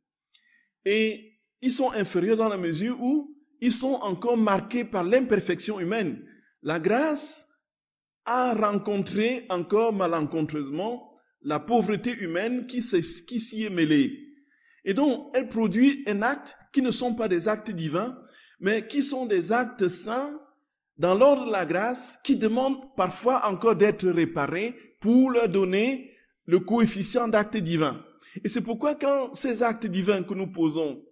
Et ils sont inférieurs dans la mesure où ils sont encore marqués par l'imperfection humaine. La grâce a rencontré encore malencontreusement la pauvreté humaine qui s'y est mêlée. Et donc, elle produit un acte qui ne sont pas des actes divins, mais qui sont des actes saints dans l'ordre de la grâce, qui demandent parfois encore d'être réparés pour leur donner le coefficient d'actes divins. Et c'est pourquoi quand ces actes divins que nous posons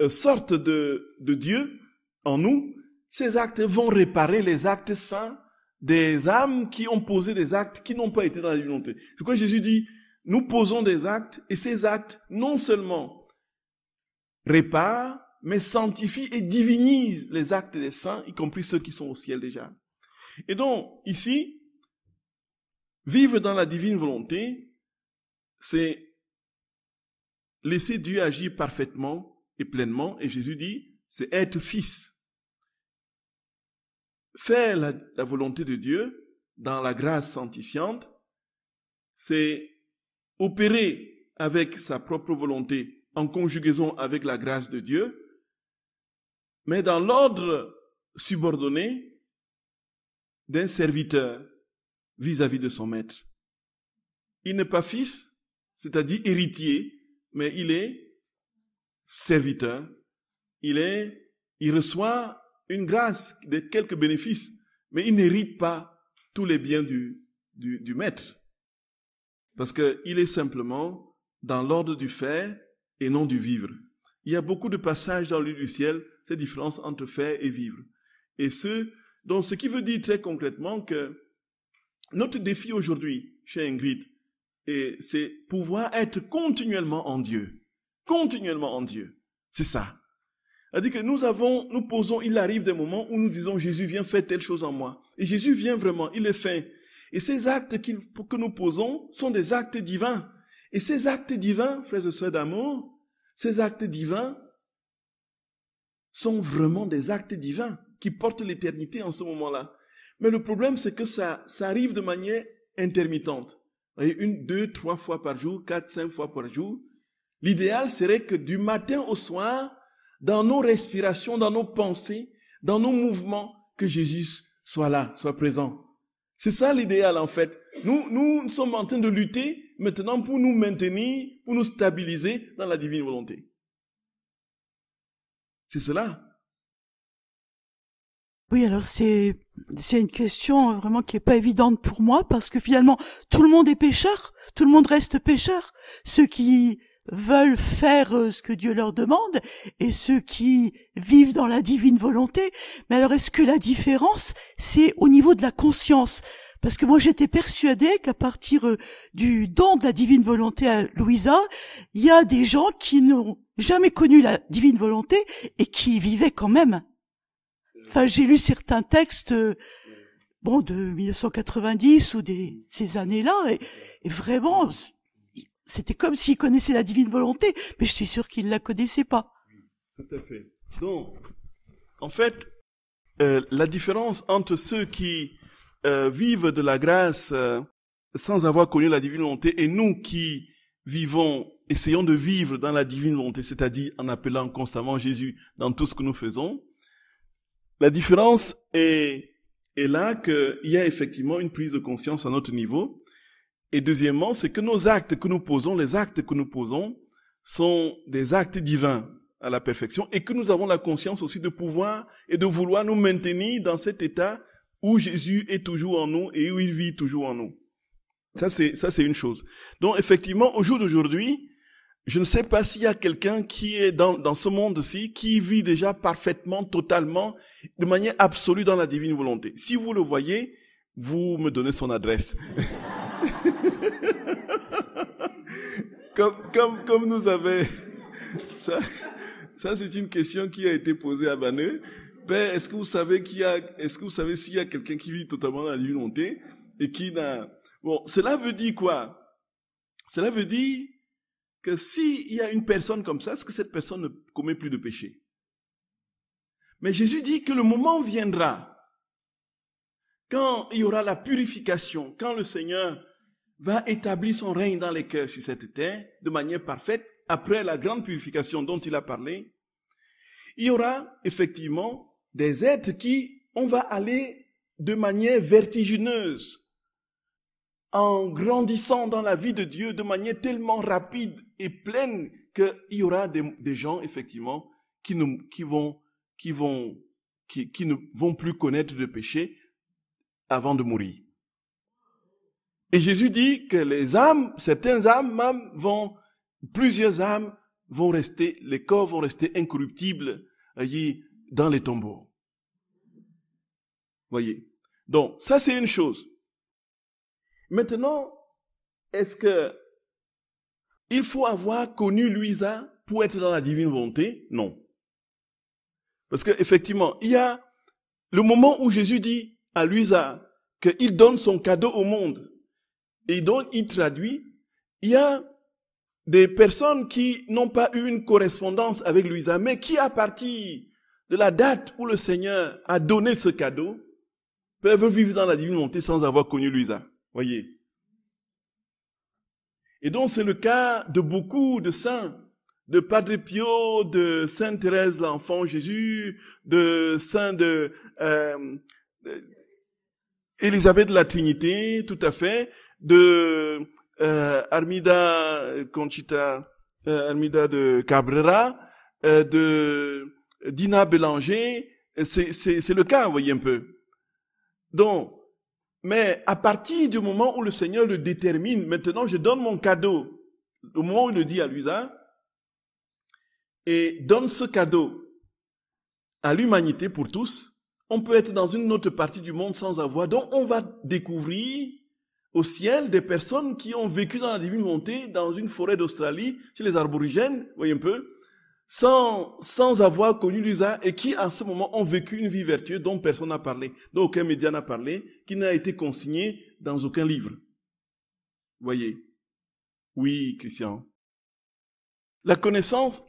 sortent de Dieu en nous, ces actes vont réparer les actes saints des âmes qui ont posé des actes qui n'ont pas été dans la divinité. C'est pourquoi Jésus dit, nous posons des actes et ces actes non seulement réparent, mais sanctifient et divinisent les actes des saints, y compris ceux qui sont au ciel déjà. Et donc, ici, vivre dans la divine volonté, c'est laisser Dieu agir parfaitement et pleinement, et Jésus dit, c'est être fils. Faire la volonté de Dieu dans la grâce sanctifiante, c'est opérer avec sa propre volonté en conjugaison avec la grâce de Dieu, mais dans l'ordre subordonné d'un serviteur vis-à-vis de son maître. Il n'est pas fils, c'est-à-dire héritier, mais il est serviteur. Il reçoit une grâce, quelques bénéfices, mais il n'hérite pas tous les biens du maître. Parce qu'il est simplement dans l'ordre du faire et non du vivre. Il y a beaucoup de passages dans le livre du ciel, cette différence entre faire et vivre. Donc ce qui veut dire très concrètement que notre défi aujourd'hui, chez Ingrid, c'est pouvoir être continuellement en Dieu. Continuellement en Dieu. C'est ça. C'est-à-dire que nous posons, il arrive des moments où nous disons, Jésus, viens faire telle chose en moi. Et Jésus vient vraiment, il le fait. Et ces actes que nous posons sont des actes divins. Et ces actes divins, frères et sœurs d'amour, ces actes divins sont vraiment des actes divins qui portent l'éternité en ce moment-là. Mais le problème, c'est que ça arrive de manière intermittente. Vous voyez, 1, 2, 3 fois par jour, 4, 5 fois par jour. L'idéal serait que du matin au soir, dans nos respirations, dans nos pensées, dans nos mouvements, que Jésus soit là, soit présent. C'est ça l'idéal en fait. Nous sommes en train de lutter maintenant pour nous maintenir, pour nous stabiliser dans la divine volonté. C'est cela. Oui, alors c'est une question vraiment qui est pas évidente pour moi parce que finalement tout le monde est pécheur, tout le monde reste pécheur. Ceux qui veulent faire ce que Dieu leur demande et ceux qui vivent dans la divine volonté. Mais alors est-ce que la différence c'est au niveau de la conscience? Parce que moi j'étais persuadée qu'à partir du don de la divine volonté à Louisa, il y a des gens qui n'ont jamais connu la divine volonté et qui vivaient quand même. Enfin, j'ai lu certains textes, de 1990 ou ces années-là, et vraiment, c'était comme s'ils connaissaient la divine volonté, mais je suis sûre qu'ils la connaissaient pas. Tout à fait. Donc, en fait, la différence entre ceux qui vivent de la grâce sans avoir connu la divine volonté et nous qui essayons de vivre dans la divine volonté, c'est-à-dire en appelant constamment Jésus dans tout ce que nous faisons, la différence est là qu'il y a effectivement une prise de conscience à notre niveau. Et deuxièmement, c'est que nos actes que nous posons, les actes que nous posons, sont des actes divins à la perfection et que nous avons la conscience aussi de pouvoir et de vouloir nous maintenir dans cet état où Jésus est toujours en nous et où il vit toujours en nous. Ça, c'est une chose. Donc, effectivement, au jour d'aujourd'hui, je ne sais pas s'il y a quelqu'un qui est dans ce monde-ci, qui vit déjà parfaitement, totalement, de manière absolue dans la divine volonté. Si vous le voyez, vous me donnez son adresse. comme nous avait, ça c'est une question qui a été posée à Baneux. Père, est-ce que vous savez s'il y a quelqu'un qui vit totalement dans la divine volonté et qui n'a, cela veut dire quoi? Cela veut dire que s'il y a une personne comme ça, est-ce que cette personne ne commet plus de péché? Mais Jésus dit que le moment viendra, quand il y aura la purification, quand le Seigneur va établir son règne dans les cœurs sur cette terre, de manière parfaite, après la grande purification dont il a parlé, il y aura effectivement des êtres on va aller de manière vertigineuse, en grandissant dans la vie de Dieu de manière tellement rapide et pleine qu'il y aura des gens, effectivement, qui ne vont plus connaître de péché avant de mourir. Et Jésus dit que certaines âmes plusieurs âmes vont rester, les corps vont rester incorruptibles dans les tombeaux. Voyez. Donc, ça c'est une chose. Maintenant, est-ce que il faut avoir connu Luisa pour être dans la divine volonté? Non. Parce qu'effectivement, il y a le moment où Jésus dit à Luisa qu'il donne son cadeau au monde. Et donc, il traduit, il y a des personnes qui n'ont pas eu une correspondance avec Luisa, mais qui, à partir de la date où le Seigneur a donné ce cadeau, peuvent vivre dans la divine volonté sans avoir connu Luisa. Voyez. Et donc, c'est le cas de beaucoup de saints, de Padre Pio, de Sainte Thérèse l'Enfant Jésus, de Saint de Élisabeth de la Trinité, tout à fait, de Armida Conchita, Armida de Cabrera, de Dina Bélanger, c'est le cas, vous voyez un peu. Donc, mais à partir du moment où le Seigneur le détermine, maintenant je donne mon cadeau, au moment où il le dit à Luisa, et donne ce cadeau à l'humanité pour tous, on peut être dans une autre partie du monde sans avoir, donc on va découvrir au ciel des personnes qui ont vécu dans la divine volonté, dans une forêt d'Australie, chez les aborigènes, vous voyez un peu, sans avoir connu Luisa, et qui, en ce moment, ont vécu une vie vertueuse dont personne n'a parlé, dont aucun média n'a parlé, qui n'a été consigné dans aucun livre. Vous voyez? Oui, Christian. La connaissance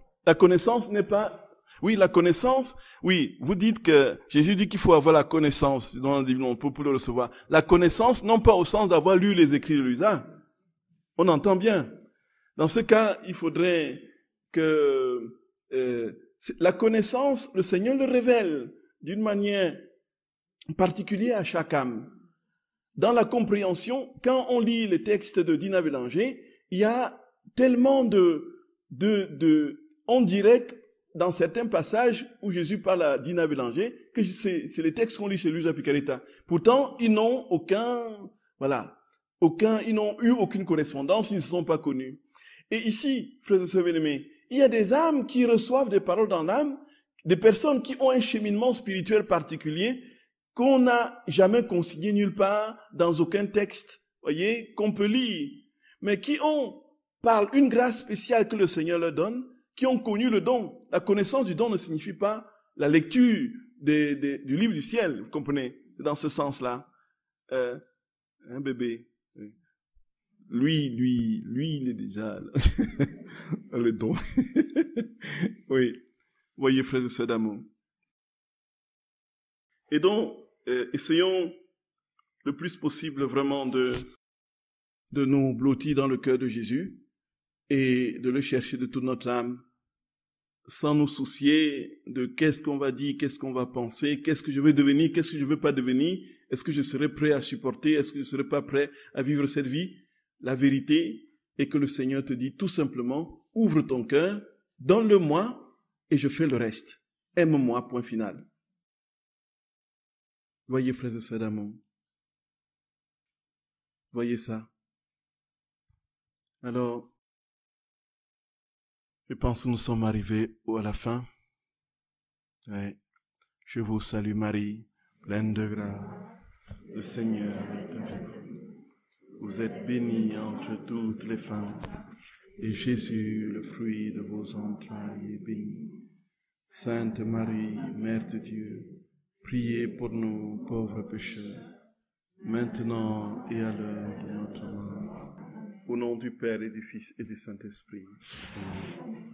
n'est pas... Oui, la connaissance, oui, vous dites que Jésus dit qu'il faut avoir la connaissance dans la divine volonté pour le recevoir. La connaissance, non pas au sens d'avoir lu les écrits de Luisa. On entend bien. Dans ce cas, il faudrait que la connaissance, le Seigneur le révèle d'une manière particulière à chaque âme. Dans la compréhension, quand on lit les textes de Dina Bélanger, il y a tellement on dirait dans certains passages où Jésus parle à Dina Bélanger, que c'est les textes qu'on lit chez Luisa Picaretta. Pourtant, ils n'ont ils n'ont eu aucune correspondance, ils ne se sont pas connus. Et ici, frères et sœurs bien-aimés, il y a des âmes qui reçoivent des paroles dans l'âme, des personnes qui ont un cheminement spirituel particulier qu'on n'a jamais consigné nulle part, dans aucun texte, voyez, qu'on peut lire, mais qui ont, par une grâce spéciale que le Seigneur leur donne, qui ont connu le don. La connaissance du don ne signifie pas la lecture du livre du ciel, vous comprenez, dans ce sens-là. Un bébé, lui, il est déjà le don. Oui, voyez, frères et sœurs d'amour. Et donc, essayons le plus possible vraiment de nous blottir dans le cœur de Jésus et de le chercher de toute notre âme, sans nous soucier de qu'est-ce qu'on va dire, qu'est-ce qu'on va penser, qu'est-ce que je veux devenir, qu'est-ce que je veux pas devenir, est-ce que je serai prêt à supporter, est-ce que je serai pas prêt à vivre cette vie. La vérité est que le Seigneur te dit tout simplement, ouvre ton cœur, donne-le-moi et je fais le reste. Aime-moi, point final. Voyez, frères et sœurs d'amour. Voyez ça. Alors, je pense que nous sommes arrivés à la fin. Ouais. Je vous salue Marie, pleine de grâce. Le Seigneur est avec vous. Vous êtes bénie entre toutes les femmes, et Jésus, le fruit de vos entrailles, est béni. Sainte Marie, Mère de Dieu, priez pour nous pauvres pécheurs, maintenant et à l'heure de notre mort. Au nom du Père et du Fils et du Saint-Esprit. Amen.